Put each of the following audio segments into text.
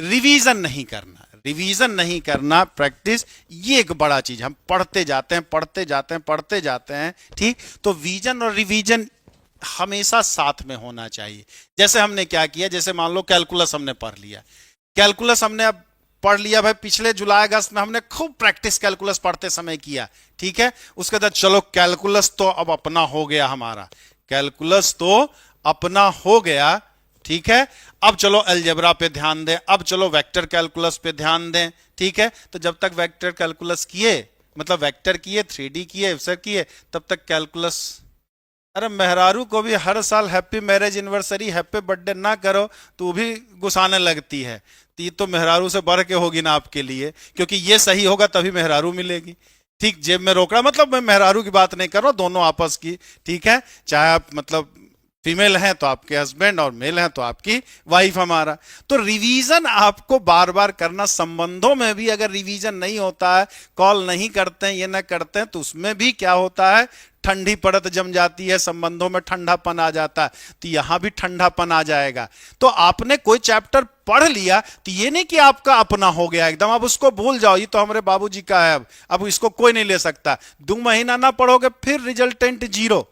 Revision नहीं करना, revision नहीं करना, प्रैक्टिस, ये एक बड़ा चीज। हम पढ़ते जाते हैं पढ़ते जाते हैं पढ़ते जाते हैं, ठीक। तो विजन और रिवीजन हमेशा साथ में होना चाहिए। जैसे हमने क्या किया, जैसे मान लो कैलकुलस हमने पढ़ लिया, कैलकुलस हमने अब पढ़ लिया भाई, पिछले जुलाई अगस्त में हमने खूब प्रैक्टिस कैलकुलस पढ़ते समय किया, ठीक है। उसके बाद चलो कैलकुलस तो अब अपना हो गया हमारा, कैलकुलस तो अपना हो गया, ठीक है। अब चलो अलजेब्रा पे ध्यान दें, अब चलो वेक्टर कैलकुलस पे ध्यान दें, ठीक है। तो जब तक वेक्टर कैलकुलस किए, मतलब वेक्टर किए, 3D किए, सब किए, तब तक कैलकुलस। अरे मेहरारू को भी हर साल happy marriage anniversary, happy birthday ना करो तो वो भी गुस्साने लगती है। तो ये तो मेहरारू से बढ़ के होगी ना आपके लिए, क्योंकि ये सही होगा तभी मेहरारू मिलेगी, ठीक। जेब में रोकड़ा, मतलब मैं मेहरारू की बात नहीं कर रहा हूं, दोनों आपस की, ठीक है। चाहे आप मतलब फीमेल हैं तो आपके हस्बैंड और मेल हैं तो आपकी वाइफ हमारा। तो रिवीजन आपको बार बार करना, संबंधों में भी अगर रिवीजन नहीं होता है, कॉल नहीं करते हैं, ये ना करते हैं, तो उसमें भी क्या होता है, ठंडी परत जम जाती है, संबंधों में ठंडापन आ जाता है। तो यहां भी ठंडापन आ जाएगा। तो आपने कोई चैप्टर पढ़ लिया तो ये नहीं कि आपका अपना हो गया एकदम, अब उसको भूल जाओ, ये तो हमारे बाबूजी का है, अब इसको कोई नहीं ले सकता। 2 महीना ना पढ़ोगे फिर रिजल्टेंट जीरो,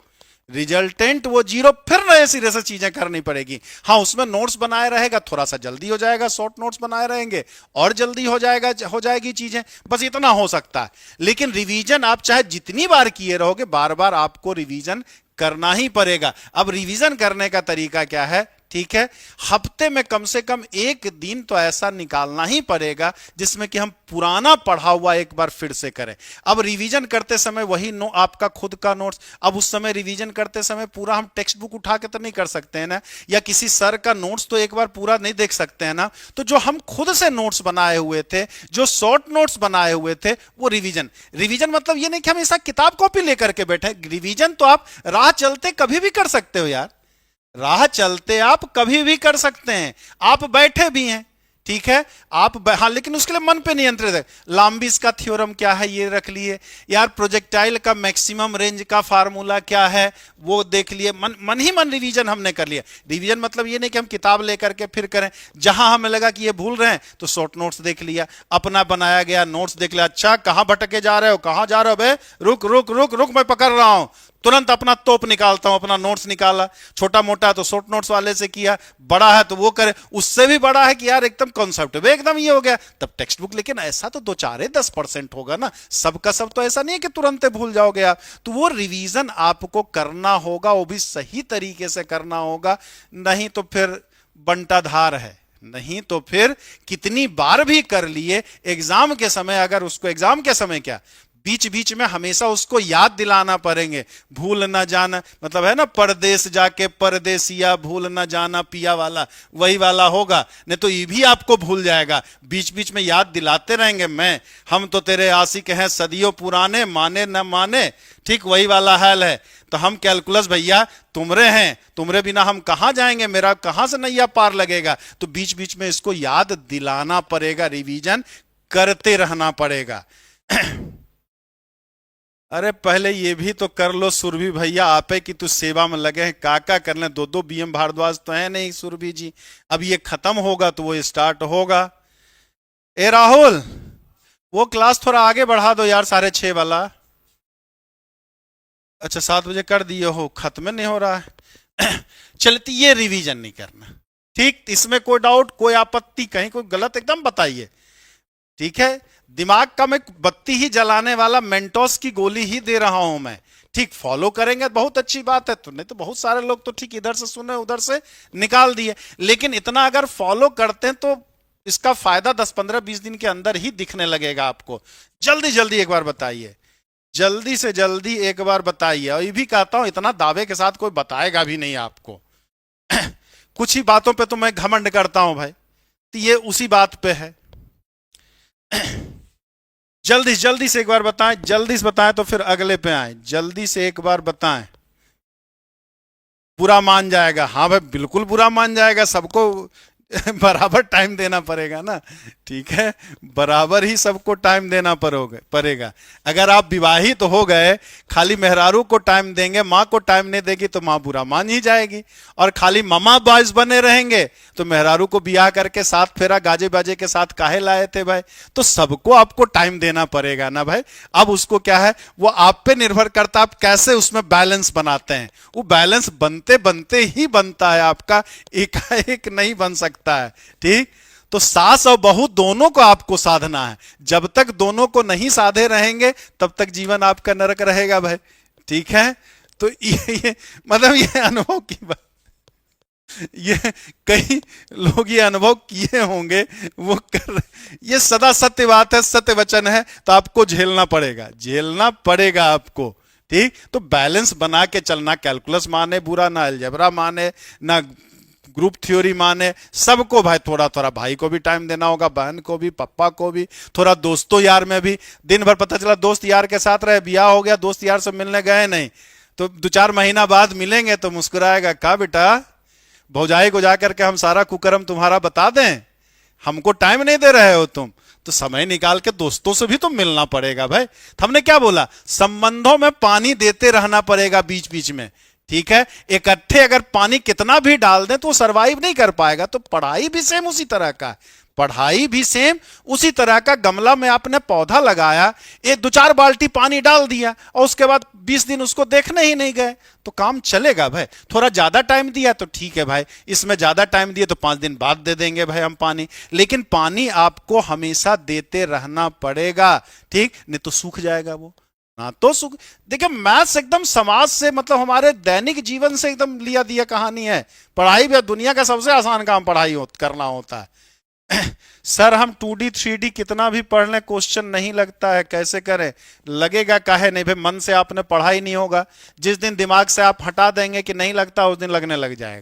रिजल्टेंट वो जीरो, फिर नए सिरे से चीजें करनी पड़ेगी। हाँ, उसमें नोट्स बनाए रहेगा, थोड़ा सा जल्दी हो जाएगा, शॉर्ट नोट्स बनाए रहेंगे और जल्दी हो जाएगा, हो जाएगी चीजें, बस इतना हो सकता है। लेकिन रिवीजन आप चाहे जितनी बार किए रहोगे, बार बार आपको रिवीजन करना ही पड़ेगा। अब रिवीजन करने का तरीका क्या है, ठीक है। हफ्ते में कम से कम एक दिन तो ऐसा निकालना ही पड़ेगा जिसमें कि हम पुराना पढ़ा हुआ एक बार फिर से करें। अब रिवीजन करते समय वही आपका खुद का नोट्स, अब उस समय रिवीजन करते समय पूरा हम टेक्स्ट बुक उठा के तो नहीं कर सकते हैं ना, या किसी सर का नोट्स तो एक बार पूरा नहीं देख सकते हैं ना। तो जो हम खुद से नोट्स बनाए हुए थे, जो शॉर्ट नोट्स बनाए हुए थे, वो रिवीजन। रिवीजन मतलब ये नहीं कि हमेशा किताब कॉपी लेकर के बैठे, रिवीजन तो आप राह चलते कभी भी कर सकते हो यार, राह चलते आप कभी भी कर सकते हैं, आप बैठे भी हैं, ठीक है। हाँ, लेकिन उसके लिए मन पे नियंत्रित है। लाम्बिस का थ्योरम क्या है ये रख लिए यार, प्रोजेक्टाइल का मैक्सिमम रेंज का फार्मूला क्या है वो देख लिए, मन ही मन रिवीजन हमने कर लिया। रिवीजन मतलब ये नहीं कि हम किताब लेकर के फिर करें, जहां हमें लगा कि ये भूल रहे हैं तो शॉर्ट नोट्स देख लिया, अपना बनाया गया नोट्स देख लिया, अच्छा कहां भटके जा रहे हो, कहां जा रहे हो बे, रुक रुक रुक रुक, मैं पकड़ रहा हूं, तुरंत अपना तोप निकालता हूं, अपना नोट्स निकाला। छोटा मोटा तो शॉर्ट नोट्स वाले से किया, बड़ा है तो वो करे, उससे भी बड़ा है कि यार एकदम कॉन्सेप्ट एकदम ये हो गया, तब टेक्स्ट बुक। लेकिन ऐसा तो 2-4-10% होगा ना, सबका सब तो ऐसा नहीं है कि तुरंत भूल जाओगे आप। तो वो रिवीजन आपको करना होगा, वो भी सही तरीके से करना होगा, नहीं तो फिर बंटाधार है, नहीं तो फिर कितनी बार भी कर लिए, एग्जाम के समय अगर उसको, एग्जाम के समय क्या, बीच बीच में हमेशा उसको याद दिलाना पड़ेंगे, भूल ना जाना, मतलब है ना, परदेश जाके परदेसिया भूल ना जाना पिया वाला, वही वाला होगा, नहीं तो ये भी आपको भूल जाएगा। बीच बीच में याद दिलाते रहेंगे, हम तो तेरे आशिक हैं सदियों पुराने, माने न माने, ठीक वही वाला हाल है। तो हम कैलकुलस भैया तुमरे हैं, तुमरे बिना हम कहां जाएंगे, मेरा कहां से नैया पार लगेगा। तो बीच बीच में इसको याद दिलाना पड़ेगा, रिवीजन करते रहना पड़ेगा। अरे पहले ये भी तो कर लो सुरभि भैया, आपे की तू सेवा में लगे हैं, काका कर लें, 2-2 BM भारद्वाज तो है नहीं सुरभि जी, अब ये खत्म होगा तो वो स्टार्ट होगा। ए राहुल, वो क्लास थोड़ा आगे बढ़ा दो यार, 6:30 वाला। अच्छा 7 बजे कर दिए हो, खत्म नहीं हो रहा है। चलती ये रिवीजन नहीं करना, ठीक, इसमें कोई डाउट, कोई आपत्ति, कहीं कोई गलत एकदम बताइए, ठीक है। दिमाग का मैं बत्ती ही जलाने वाला मेंटोस की गोली ही दे रहा हूं मैं, ठीक। फॉलो करेंगे बहुत अच्छी बात है, तो नहीं तो बहुत सारे लोग तो ठीक इधर से सुने उधर से निकाल दिए, लेकिन इतना अगर फॉलो करते हैं तो इसका फायदा 10-15-20 दिन के अंदर ही दिखने लगेगा आपको। जल्दी जल्दी एक बार बताइए, जल्दी से जल्दी एक बार बताइए। और ये भी कहता हूं, इतना दावे के साथ कोई बताएगा भी नहीं आपको। कुछ ही बातों पे तो मैं घमंड करता हूं भाई, तो ये उसी बात पे है। जल्दी जल्दी से एक बार बताएं, जल्दी से बताएं तो फिर अगले पे आए, जल्दी से एक बार बताएं। बुरा मान जाएगा, हाँ भाई बिल्कुल बुरा मान जाएगा, सबको बराबर टाइम देना पड़ेगा ना, ठीक है, बराबर ही सबको टाइम देना पड़ेगा। अगर आप विवाहित तो हो गए, खाली मेहरारू को टाइम देंगे, माँ को टाइम नहीं देगी तो माँ बुरा मान ही जाएगी, और खाली मामा बॉयज बने रहेंगे तो मेहरारू को बियाह करके साथ फेरा गाजे बाजे के साथ काहे लाए थे भाई। तो सबको आपको टाइम देना पड़ेगा ना भाई। अब उसको क्या है, वो आप पे निर्भर करता है, आप कैसे उसमें बैलेंस बनाते हैं। वो बैलेंस बनते बनते ही बनता है, आपका एकाएक नहीं बन सकता है, ठीक। तो सास और बहू दोनों को आपको साधना है। जब तक दोनों को नहीं साधे रहेंगे तब तक जीवन आपका नरक रहेगा भाई, ठीक है। तो ये मतलब ये अनुभव की बात, ये कई लोग ये अनुभव किए होंगे, वो कर, ये सदा सत्य बात है, सत्य वचन है, तो आपको झेलना पड़ेगा, झेलना पड़ेगा आपको, ठीक। तो बैलेंस बना के चलना, कैलकुलस माने बुरा, ना अलजेब्रा माने, ना ग्रुप थ्योरी माने, सबको भाई थोड़ा थोड़ा, भाई को भी टाइम देना होगा, बहन को भी, पापा को भी, थोड़ा दोस्तों यार में भी। दिन भर पता चला दोस्त यार के साथ रहे, ब्याह हो गया, दोस्त यार से मिलने गए नहीं, तो 2-4 महीना बाद मिलेंगे तो मुस्कुराएगा, का बेटा भौजाई को जाकर के हम सारा कुकर्म तुम्हारा बता दें, हमको टाइम नहीं दे रहे हो तुम। तो समय निकाल के दोस्तों से भी तो मिलना पड़ेगा भाई। तो हमने क्या बोला, संबंधों में पानी देते रहना पड़ेगा बीच बीच में, ठीक है। इकट्ठे अगर पानी कितना भी डाल दें तो वो सरवाइव नहीं कर पाएगा। तो पढ़ाई भी सेम उसी तरह का, पढ़ाई भी सेम उसी तरह का। गमला में आपने पौधा लगाया, एक 2-4 बाल्टी पानी डाल दिया और उसके बाद 20 दिन उसको देखने ही नहीं गए, तो काम चलेगा भाई। थोड़ा ज्यादा टाइम दिया तो ठीक है भाई, इसमें ज्यादा टाइम दिए तो 5 दिन बाद दे देंगे भाई हम पानी, लेकिन पानी आपको हमेशा देते रहना पड़ेगा, ठीक। नहीं तो सूख जाएगा वो ना, तो सुख। देखिए मैथ्स एकदम समाज से, मतलब हमारे दैनिक जीवन से एकदम लिया दिया कहानी है। पढ़ाई भी दुनिया का सबसे आसान काम पढ़ाई करना होता है। सर हम 2D 3D कितना भी पढ़ लें क्वेश्चन नहीं लगता है, कैसे करें। लगेगा काहे नहीं भाई, मन से आपने पढ़ा ही नहीं होगा। जिस दिन दिमाग से आप हटा देंगे कि नहीं लगता, उस दिन लगने लग जाएगा।